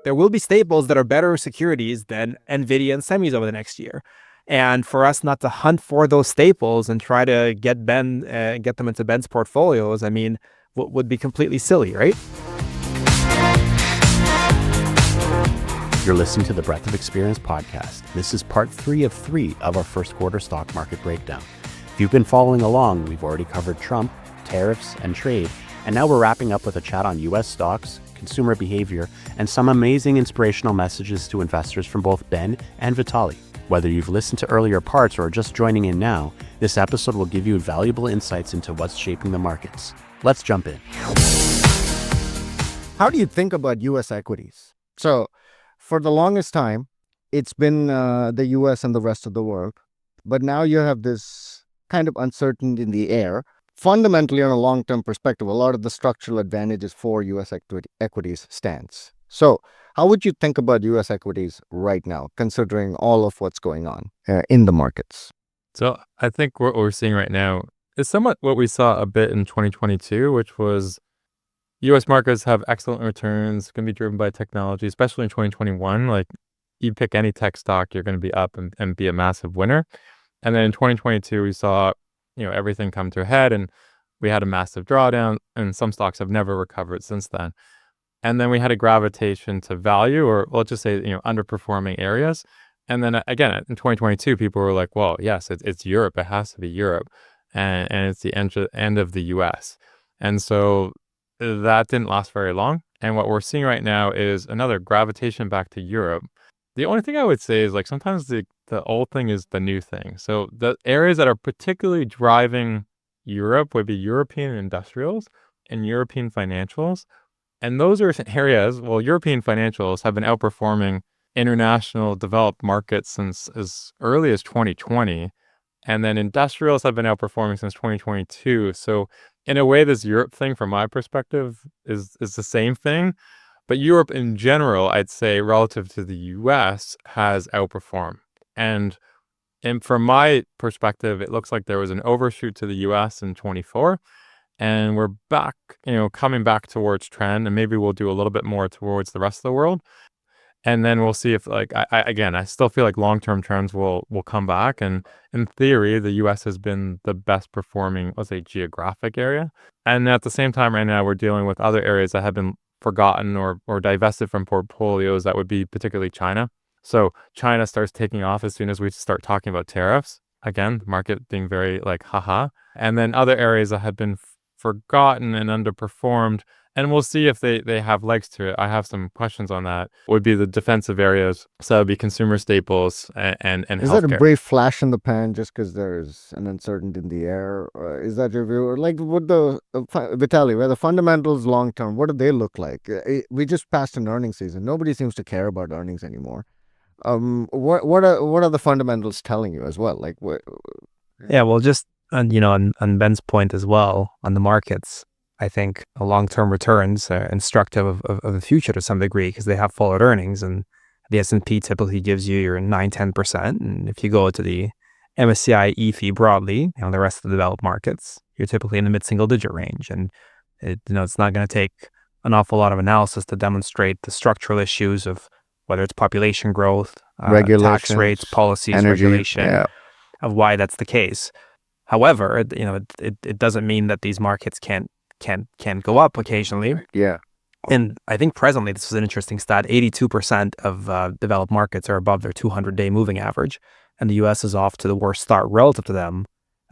there will be staples that are better securities than NVIDIA and semis over the next year. And for us not to hunt for those staples and try to get them into Ben's portfolios, I mean, would be completely silly, right? You're listening to the Breadth of Experience podcast. This is part 3 of 3 of our first quarter stock market breakdown. If you've been following along, we've already covered Trump, tariffs, and trade, and now we're wrapping up with a chat on U.S. stocks, consumer behavior, and some amazing inspirational messages to investors from both Ben and Vitali. Whether you've listened to earlier parts or are just joining in now, this episode will give you valuable insights into what's shaping the markets. Let's jump in. How do you think about U.S. equities? So, for the longest time, it's been the U.S. and the rest of the world. But now you have this kind of uncertainty in the air. Fundamentally, on a long-term perspective, a lot of the structural advantages for U.S. equities stands. So how would you think about U.S. equities right now, considering all of what's going on in the markets? So I think what we're seeing right now is somewhat what we saw a bit in 2022, which was U.S. markets have excellent returns, going to be driven by technology, especially in 2021. Like, you pick any tech stock, you're going to be up and be a massive winner. And then in 2022, we saw, everything come to a head, and we had a massive drawdown, and some stocks have never recovered since then. And then we had a gravitation to value, or let's just say, underperforming areas. And then again, in 2022, people were like, well, yes, it's Europe. It has to be Europe. And it's the end of the U.S. And so that didn't last very long. And what we're seeing right now is another gravitation back to Europe. The only thing I would say is, like, sometimes the old thing is the new thing. So the areas that are particularly driving Europe would be European industrials and European financials. And those are areas, well, European financials have been outperforming international developed markets since as early as 2020. And then industrials have been outperforming since 2022. So in a way, this Europe thing, from my perspective, is the same thing. But Europe in general, I'd say, relative to the US, has outperformed. And from my perspective, it looks like there was an overshoot to the US in 24. And we're back, coming back towards trend. And maybe we'll do a little bit more towards the rest of the world. And then we'll see if, like, I still feel like long-term trends will come back. And in theory, the U.S. has been the best performing, let's say, geographic area. And at the same time, right now, we're dealing with other areas that have been forgotten or divested from portfolios. That would be particularly China. So China starts taking off as soon as we start talking about tariffs. Again, the market being very like, haha. And then other areas that have been forgotten and underperformed. And we'll see if they have legs to it. I have some questions on that. Would be the defensive areas. So it would be consumer staples and Is healthcare. that a brief flash in the pan just because there's an uncertainty in the air? Or is that your view? Or like, what Vitali, where the fundamentals long term, what do they look like? We just passed an earnings season. Nobody seems to care about earnings anymore. What are the fundamentals telling you as well? Like, what? Yeah, well, just on Ben's point as well on the markets, I think long-term returns are instructive of the future to some degree because they have followed earnings, and the S&P typically gives you your 9-10%. And if you go to the MSCI EFI broadly, the rest of the developed markets, you're typically in the mid-single digit range. And it's not going to take an awful lot of analysis to demonstrate the structural issues of whether it's population growth, tax rates, policies, energy, regulation, of why that's the case. However, it doesn't mean that these markets can't go up occasionally. Yeah. And I think presently, this is an interesting stat, 82% of developed markets are above their 200-day moving average. And the U.S. is off to the worst start relative to them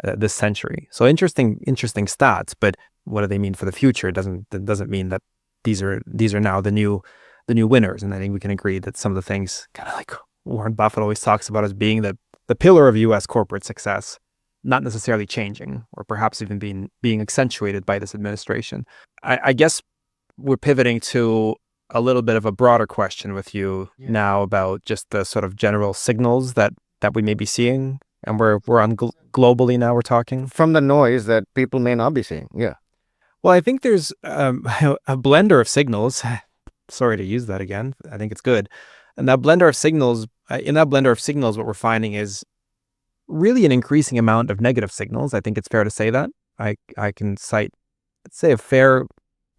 this century. So interesting stats, but what do they mean for the future? It doesn't mean that these are now the new winners. And I think we can agree that some of the things, kind of like Warren Buffett always talks about as being the pillar of U.S. corporate success, not necessarily changing, or perhaps even being accentuated by this administration. I guess we're pivoting to a little bit of a broader question with you now about just the sort of general signals that we may be seeing, and we're on globally now. We're talking from the noise that people may not be seeing. Yeah. Well, I think there's a blender of signals. Sorry to use that again. I think it's good. And that blender of signals, what we're finding is really an increasing amount of negative signals. I think it's fair to say that. I can cite, let's say, a fair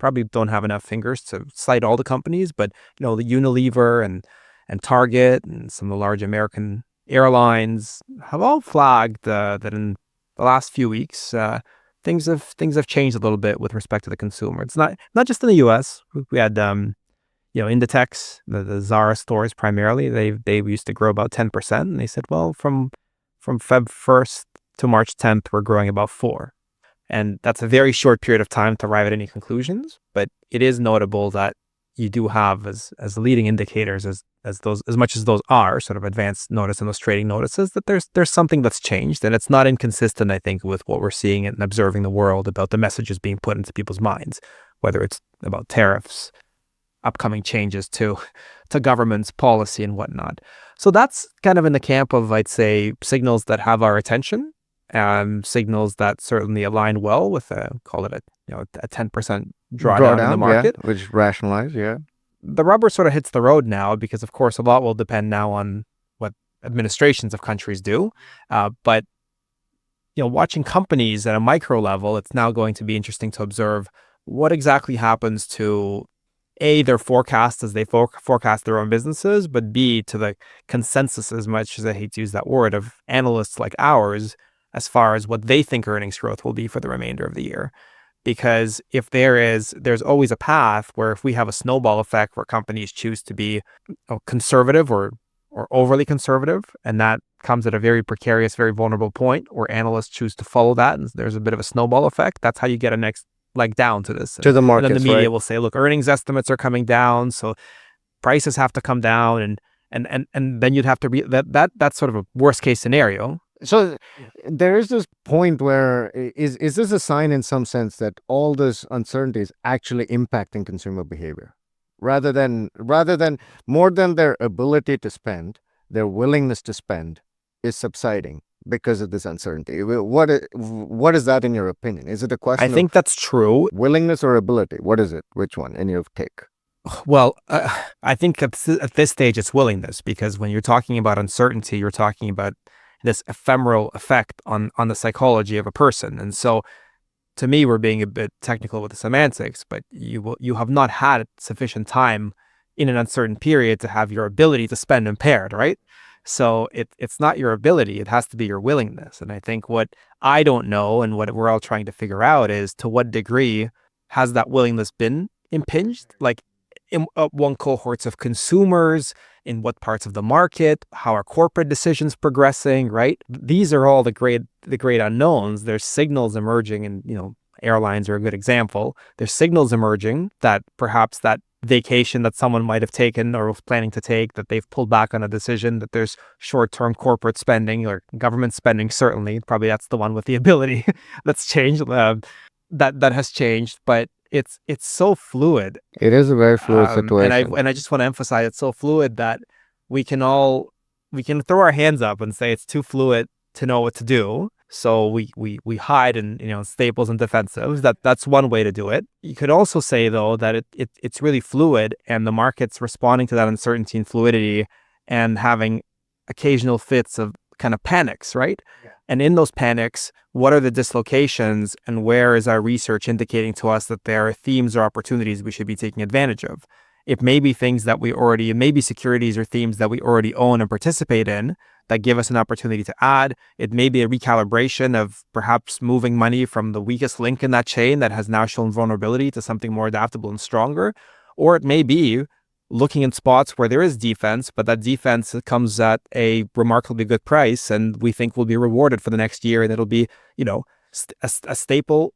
probably don't have enough fingers to cite all the companies, but the Unilever and Target and some of the large American airlines have all flagged that in the last few weeks, things have changed a little bit with respect to the consumer. It's not just in the U.S. We had Inditex, the Zara stores primarily. They used to grow about 10%, and they said, well, from Feb 1st to March 10th, we're growing about 4%. And that's a very short period of time to arrive at any conclusions. But it is notable that you do have as leading indicators as much as those are sort of advanced notice and those trading notices, that there's something that's changed, and it's not inconsistent, I think, with what we're seeing and observing the world about the messages being put into people's minds, whether it's about tariffs, upcoming changes to government's policy and whatnot. So that's kind of in the camp of, I'd say, signals that have our attention, signals that certainly align well with call it a 10% drawdown in the market, which rationalize, The rubber sort of hits the road now, because of course a lot will depend now on what administrations of countries do. But watching companies at a micro level, it's now going to be interesting to observe what exactly happens to A, their forecasts as they forecast their own businesses, but B, to the consensus, as much as I hate to use that word, of analysts like ours, as far as what they think earnings growth will be for the remainder of the year. Because if there's always a path where, if we have a snowball effect where companies choose to be conservative or overly conservative, and that comes at a very precarious, very vulnerable point where analysts choose to follow that, and there's a bit of a snowball effect, that's how you get a next leg down to this. To the markets, and then the media right? will say, look, earnings estimates are coming down, so prices have to come down, and then you'd have to that's sort of a worst case scenario. So there is this point where is this a sign in some sense that all this uncertainty is actually impacting consumer behavior, rather than more than their ability to spend, their willingness to spend is subsiding because of this uncertainty? What is that in your opinion? Is it a question I think that's true. Willingness or ability? What is it? Which one in your take? Well, I think at this stage it's willingness, because when you're talking about uncertainty, you're talking about this ephemeral effect on the psychology of a person. And so, to me, we're being a bit technical with the semantics, but you have not had sufficient time in an uncertain period to have your ability to spend impaired, right? So it's not your ability, it has to be your willingness. And I think what I don't know, and what we're all trying to figure out, is to what degree has that willingness been impinged? Like, in one cohorts of consumers, in what parts of the market, how are corporate decisions progressing, right? These are all the great unknowns. There's signals emerging, and airlines are a good example. There's signals emerging that perhaps that vacation that someone might have taken or was planning to take, that they've pulled back on a decision, that there's short-term corporate spending or government spending, certainly. Probably that's the one with the ability that's changed, that has changed, but it's so fluid. It is a very fluid situation. And I just want to emphasize, it's so fluid that we can throw our hands up and say it's too fluid to know what to do. So we hide in staples and defensives. That's one way to do it. You could also say, though, that it's really fluid, and the market's responding to that uncertainty and fluidity and having occasional fits of kind of panics, right? Yeah. And in those panics, what are the dislocations, and where is our research indicating to us that there are themes or opportunities we should be taking advantage of? It may be things that it may be securities or themes that we already own and participate in that give us an opportunity to add. It may be a recalibration of perhaps moving money from the weakest link in that chain that has now shown vulnerability to something more adaptable and stronger. Or it may be looking in spots where there is defense, but that defense comes at a remarkably good price, and we think will be rewarded for the next year, and it'll be, a staple.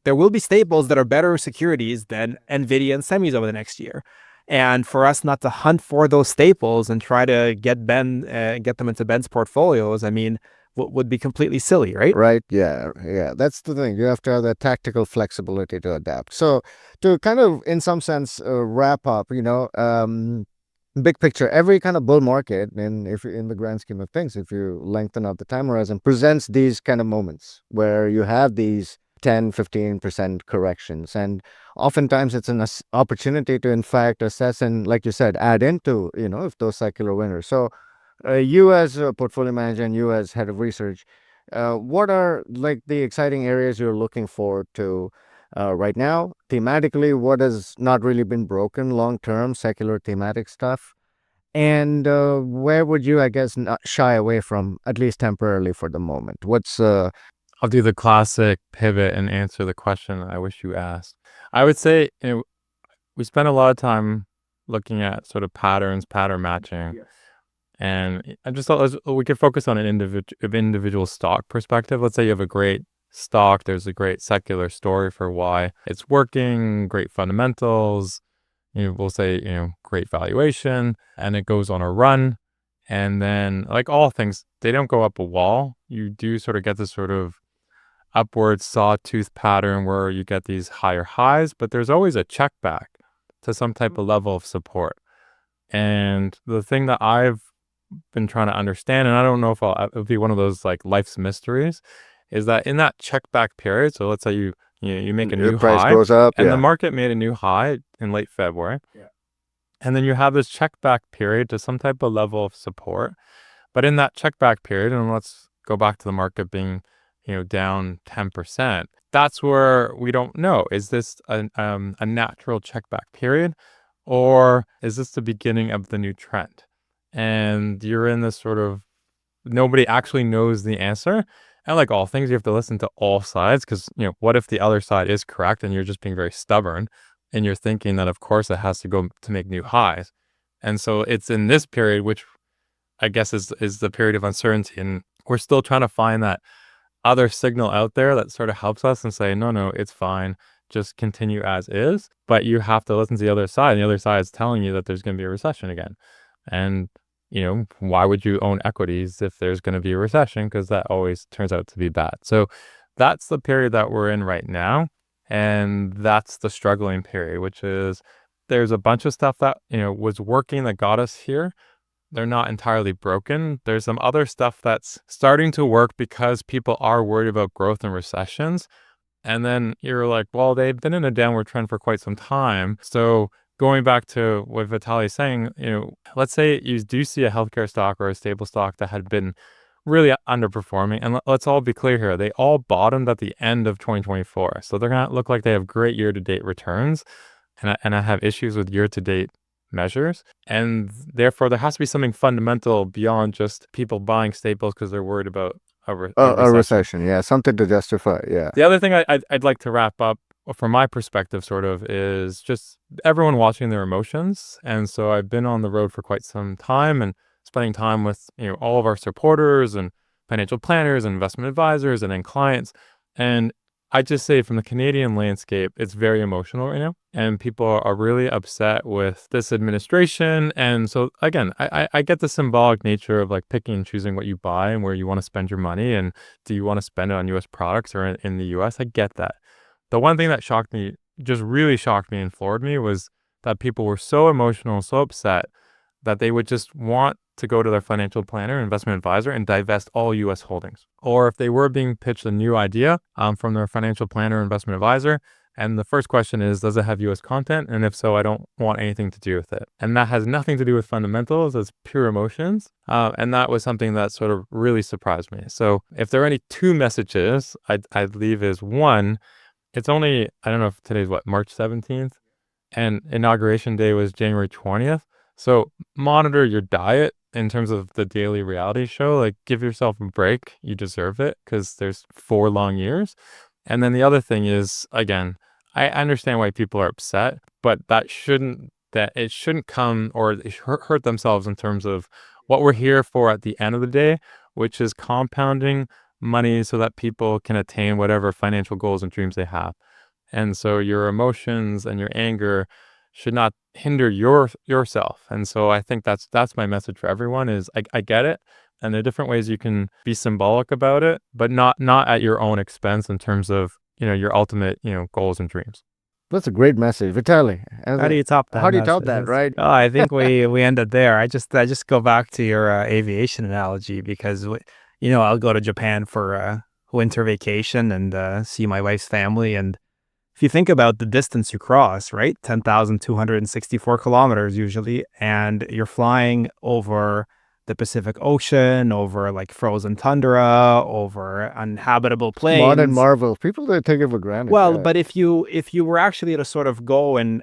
There will be staples that are better securities than Nvidia and semis over the next year. And for us not to hunt for those staples and try to get them into Ben's portfolios, I mean, would be completely silly, right? Right. Yeah. That's the thing. You have to have that tactical flexibility to adapt. So to kind of, in some sense, wrap up, big picture, every kind of bull market, and if in the grand scheme of things, if you lengthen out the time horizon, presents these kind of moments where you have these 10-15% corrections, and oftentimes it's an opportunity to, in fact, assess and, like you said, add into, if those secular winners. So you as a portfolio manager and you as head of research, what are like the exciting areas you're looking for to right now. Thematically, what has not really been broken long term, secular thematic stuff. And where would you, I guess, not shy away from, at least temporarily for the moment? What's I'll do the classic pivot and answer the question I wish you asked. I would say, we spend a lot of time looking at sort of patterns, pattern matching. And I just thought we could focus on an individual stock perspective. Let's say you have a great stock, there's a great secular story for why it's working, great fundamentals, we'll say, great valuation, and it goes on a run. And then, like all things, they don't go up a wall. You do sort of get this sort of upward sawtooth pattern where you get these higher highs, but there's always a check back to some type of level of support. And the thing that I've been trying to understand, and I don't know if it'll be one of those like life's mysteries, is that in that check back period, so let's say you make a new price high, goes up, and yeah. the market made a new high in late February. And then you have this check back period to some type of level of support. But in that check back period, and let's go back to the market being, down 10%, that's where we don't know. Is this a natural check back period, or is this the beginning of the new trend? And you're in this sort of, nobody actually knows the answer. And like all things, you have to listen to all sides because, what if the other side is correct and you're just being very stubborn and you're thinking that, of course, it has to go to make new highs. And so it's in this period, which I guess is the period of uncertainty. And we're still trying to find that other signal out there that sort of helps us and say, no, it's fine. Just continue as is. But you have to listen to the other side. And the other side is telling you that there's going to be a recession again. And, why would you own equities if there's going to be a recession? Because that always turns out to be bad. So that's the period that we're in right now. And that's the struggling period, which is there's a bunch of stuff that, was working that got us here. They're not entirely broken. There's some other stuff that's starting to work because people are worried about growth and recessions. And then you're like, well, they've been in a downward trend for quite some time. So going back to what Vitali is saying, let's say you do see a healthcare stock or a stable stock that had been really underperforming. And let's all be clear here. They all bottomed at the end of 2024. So they're going to look like they have great year-to-date returns. And I have issues with year-to-date measures. And therefore, there has to be something fundamental beyond just people buying staples because they're worried about a recession. Yeah, something to justify. Yeah. The other thing I'd like to wrap up from my perspective sort of is just everyone watching their emotions. And so I've been on the road for quite some time and spending time with, all of our supporters and financial planners and investment advisors and then clients. And I just say from the Canadian landscape, it's very emotional right now. And people are really upset with this administration. And so again, I get the symbolic nature of like picking and choosing what you buy and where you want to spend your money. And do you want to spend it on US products or in the US? I get that. The one thing that just really shocked me and floored me was that people were so emotional, so upset that they would just want to go to their financial planner, investment advisor, and divest all U.S. holdings. Or if they were being pitched a new idea from their financial planner, investment advisor, and the first question is, does it have U.S. content? And if so, I don't want anything to do with it. And that has nothing to do with fundamentals. It's pure emotions. And that was something that sort of really surprised me. So if there are any two messages I'd leave is one, it's only, I don't know if today's March 17th? And Inauguration Day was January 20th. So monitor your diet in terms of the daily reality show. Like, give yourself a break. You deserve it because there's 4 long years. And then the other thing is, again, I understand why people are upset, but it shouldn't come or hurt themselves in terms of what we're here for at the end of the day, which is compounding money so that people can attain whatever financial goals and dreams they have. And so your emotions and your anger should not hinder yourself. And so I think that's my message for everyone is I get it. And there are different ways you can be symbolic about it, but not at your own expense in terms of, your ultimate, goals and dreams. That's a great message. Vitali. How do you top that? How do you top that, right? Oh, I think we ended there. I just go back to your aviation analogy because, I'll go to Japan for a winter vacation and see my wife's family. And if you think about the distance you cross, right, 10,264 kilometers usually, and you're flying over the Pacific Ocean, over like frozen tundra, over uninhabitable Modern plains. marvel. People don't take it for granted. Well, yeah. but if you were actually to sort of go and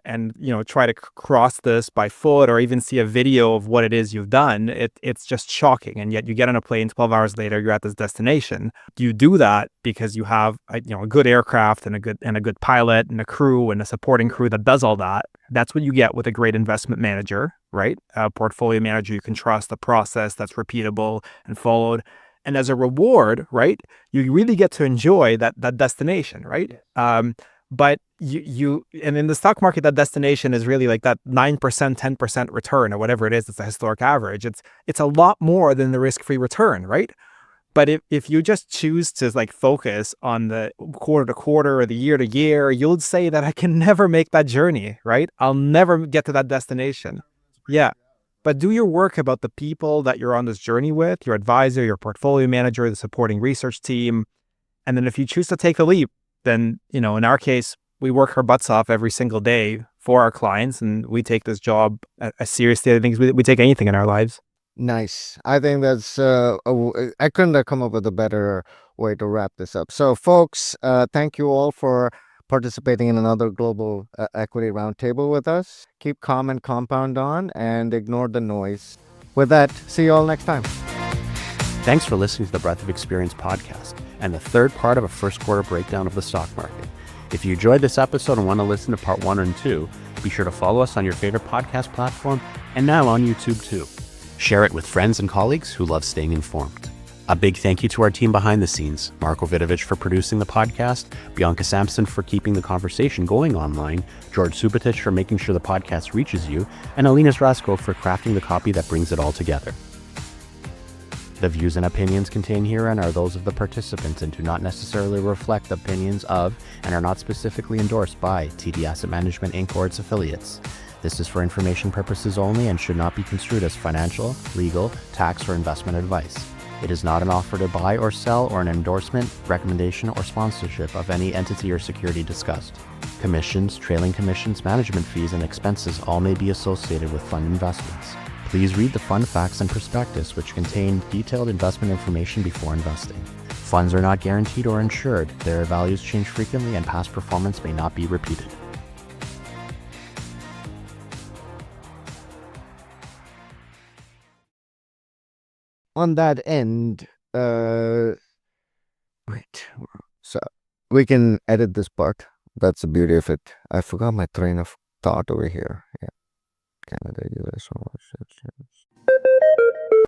try to cross this by foot, or even see a video of what it is you've done, it's just shocking. And yet you get on a plane, 12 hours later, you're at this destination. You do that because you have a good aircraft and a good pilot and a crew and a supporting crew that does all that. That's what you get with a great investment manager, right? A portfolio manager you can trust, a process that's repeatable and followed. And as a reward, right, you really get to enjoy that destination, right? But and in the stock market, that destination is really like that 9%, 10% return, or whatever it is. It's a historic average. It's a lot more than the risk-free return, right? But if you just choose to like focus on the quarter to quarter or the year to year, you'll say that I can never make that journey, right? I'll never get to that destination. Yeah. But do your work about the people that you're on this journey with, your advisor, your portfolio manager, the supporting research team. And then if you choose to take the leap, then, in our case, we work our butts off every single day for our clients, and we take this job as seriously, I think, as we take anything in our lives. Nice. I think that's, I couldn't have come up with a better way to wrap this up. So, folks, thank you all for participating in another global equity roundtable with us. Keep calm and compound on, and ignore the noise. With that, see you all next time. Thanks for listening to the Breadth of Experience podcast and the third part of a first quarter breakdown of the stock market. If you enjoyed this episode and want to listen to part 1 and 2, be sure to follow us on your favorite podcast platform and now on YouTube too. Share it with friends and colleagues who love staying informed. A big thank you to our team behind the scenes, Marko Vidovic for producing the podcast, Bianca Sampson for keeping the conversation going online, George Subotic for making sure the podcast reaches you, and Alina Zrasko for crafting the copy that brings it all together. The views and opinions contained herein are those of the participants and do not necessarily reflect the opinions of and are not specifically endorsed by TD Asset Management Inc. or its affiliates. This is for information purposes only and should not be construed as financial, legal, tax, or investment advice. It is not an offer to buy or sell or an endorsement, recommendation, or sponsorship of any entity or security discussed. Commissions, trailing commissions, management fees, and expenses all may be associated with fund investments. Please read the fund facts and prospectus, which contain detailed investment information before investing. Funds are not guaranteed or insured. Their values change frequently and past performance may not be repeated. On that end, so we can edit this part. That's the beauty of it. I forgot my train of thought over here. Yeah. Canada, US,